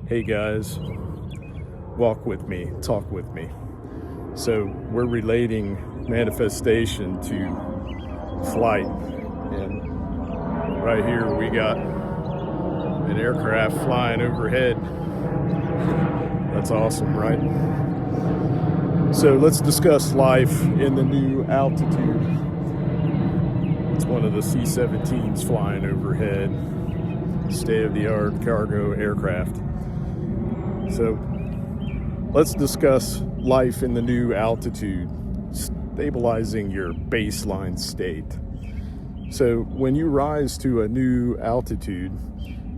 Hey guys, walk with me, talk with me. So we're relating manifestation to flight. And right here we got an aircraft flying overhead. That's awesome, right? So let's discuss life in the new altitude. It's one of the C-17s flying overhead, state-of-the-art cargo aircraft. So let's discuss life in the new altitude, stabilizing your baseline state. So when you rise to a new altitude,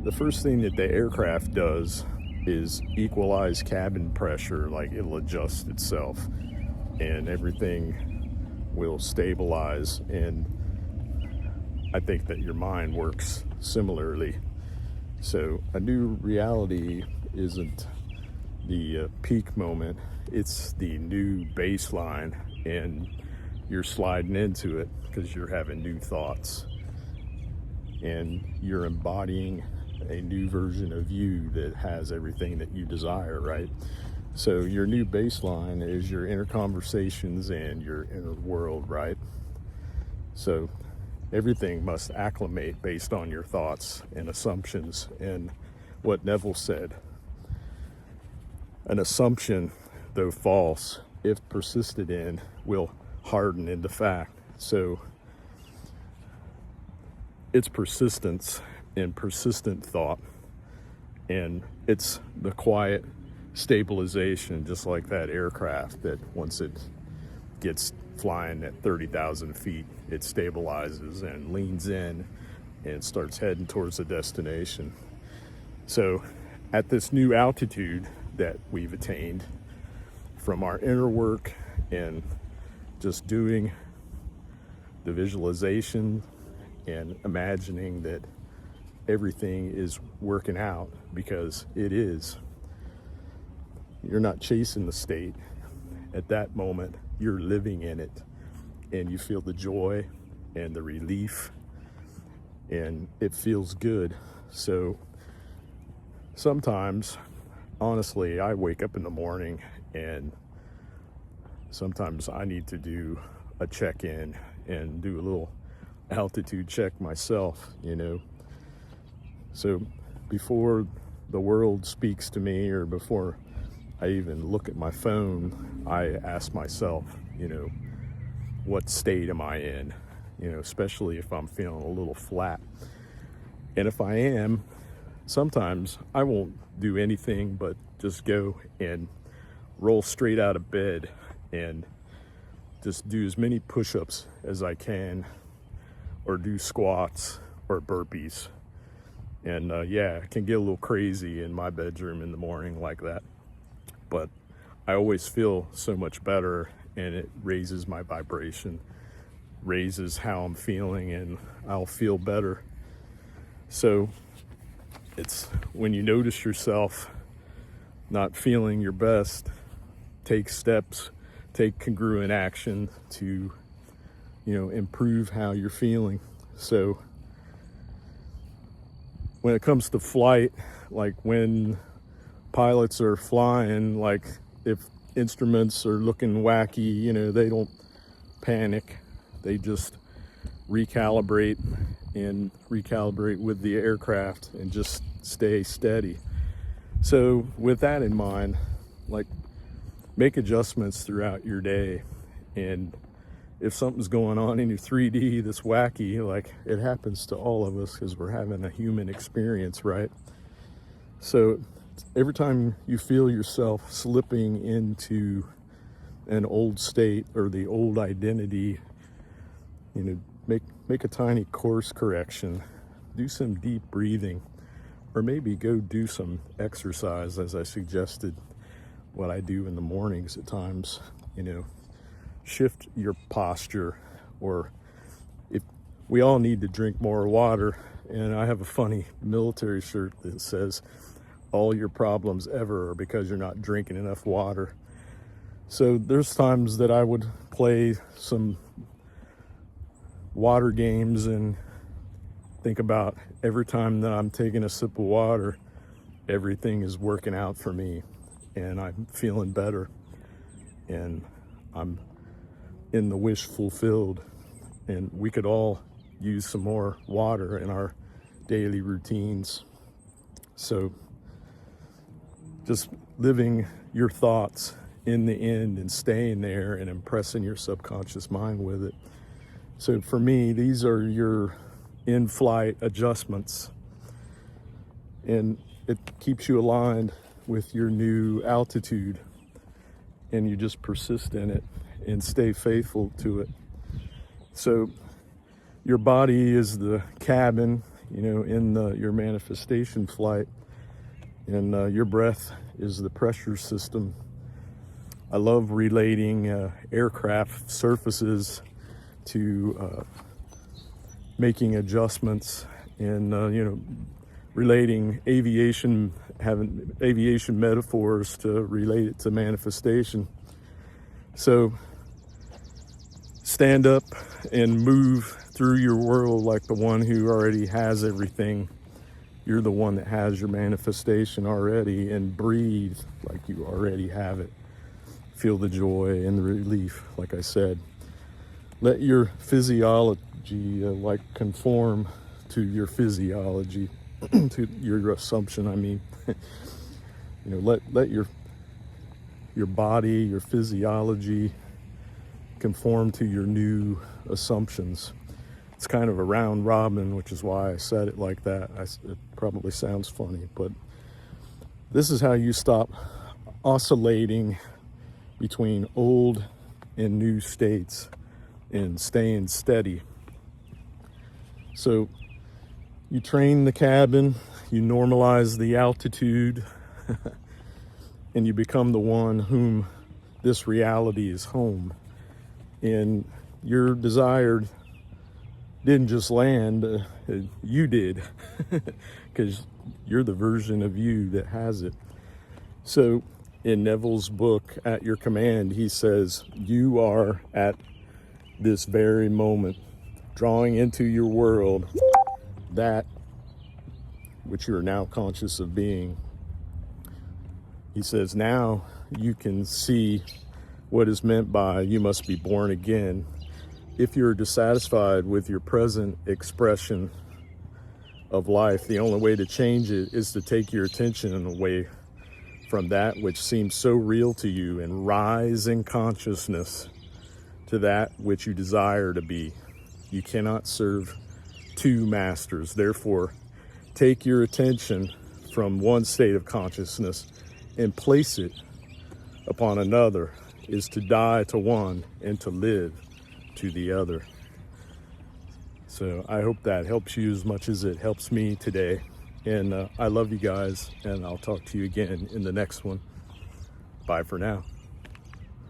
the first thing that the aircraft does is equalize cabin pressure, like it'll adjust itself and everything will stabilize. And I think that your mind works similarly. So a new reality isn't the peak moment, it's the new baseline, and you're sliding into it because you're having new thoughts and you're embodying a new version of you that has everything that you desire, right? So your new baseline is your inner conversations and your inner world, right? So everything must acclimate based on your thoughts and assumptions. And what Neville said, an assumption, though false, if persisted in, will harden into fact. So it's persistence and persistent thought, and it's the quiet stabilization, just like that aircraft, that once it gets flying at 30,000 feet, it stabilizes and leans in and starts heading towards the destination. So at this new altitude that we've attained from our inner work and just doing the visualization and imagining that everything is working out, because it is. You're not chasing the state. At that moment, you're living in it, and you feel the joy and the relief, and it feels good. So sometimes, honestly, I wake up in the morning and sometimes I need to do a check-in and do a little altitude check myself, So before the world speaks to me, or before I even look at my phone, I ask myself, what state am I in? Especially if I'm feeling a little flat. And if I am, sometimes I won't do anything but just go and roll straight out of bed and just do as many push-ups as I can, or do squats or burpees. And it can get a little crazy in my bedroom in the morning like that. But I always feel so much better, and it raises my vibration, raises how I'm feeling, and I'll feel better. So it's when you notice yourself not feeling your best, take steps, take congruent action to, improve how you're feeling. So when it comes to flight, like when pilots are flying, like if instruments are looking wacky, they don't panic. They just recalibrate with the aircraft and just stay steady. So with that in mind, like, make adjustments throughout your day. And if something's going on in your 3D that's wacky, like it happens to all of us because we're having a human experience, right? So every time you feel yourself slipping into an old state or the old identity, make a tiny course correction, do some deep breathing, or maybe go do some exercise, as I suggested what I do in the mornings at times. Shift your posture, or if we all need to drink more water. And I have a funny military shirt that says, all your problems ever are because you're not drinking enough water. So there's times that I would play some water games and think about every time that I'm taking a sip of water, everything is working out for me, and I'm feeling better, and I'm in the wish fulfilled. And we could all use some more water in our daily routines. So just living your thoughts in the end and staying there and impressing your subconscious mind with it. So for me, these are your in-flight adjustments, and it keeps you aligned with your new altitude, and you just persist in it and stay faithful to it. So your body is the cabin, in your manifestation flight, and your breath is the pressure system. I love relating aircraft surfaces to making adjustments, and relating aviation, having aviation metaphors to relate it to manifestation. So stand up and move through your world like the one who already has everything. You're the one that has your manifestation already, and breathe like you already have it. Feel the joy and the relief, like I said. Let your physiology conform to your physiology, to your assumption, I mean. Let your body, your physiology conform to your new assumptions. It's kind of a round robin, which is why I said it like that. It probably sounds funny, but this is how you stop oscillating between old and new states and staying steady. So you train the cabin, you normalize the altitude, and you become the one whom this reality is home. And your desired didn't just land, you did, because you're the version of you that has it. So in Neville's book, At Your Command, he says, you are at this very moment drawing into your world that which you are now conscious of being. He says, now you can see what is meant by you must be born again. If you're dissatisfied with your present expression of life, the only way to change it is to take your attention away from that which seems so real to you and rise in consciousness to that which you desire to be. You cannot serve two masters. Therefore, take your attention from one state of consciousness and place it upon another. Is to die to one and to live to the other. So I hope that helps you as much as it helps me today. And I love you guys, and I'll talk to you again in the next one. Bye for now.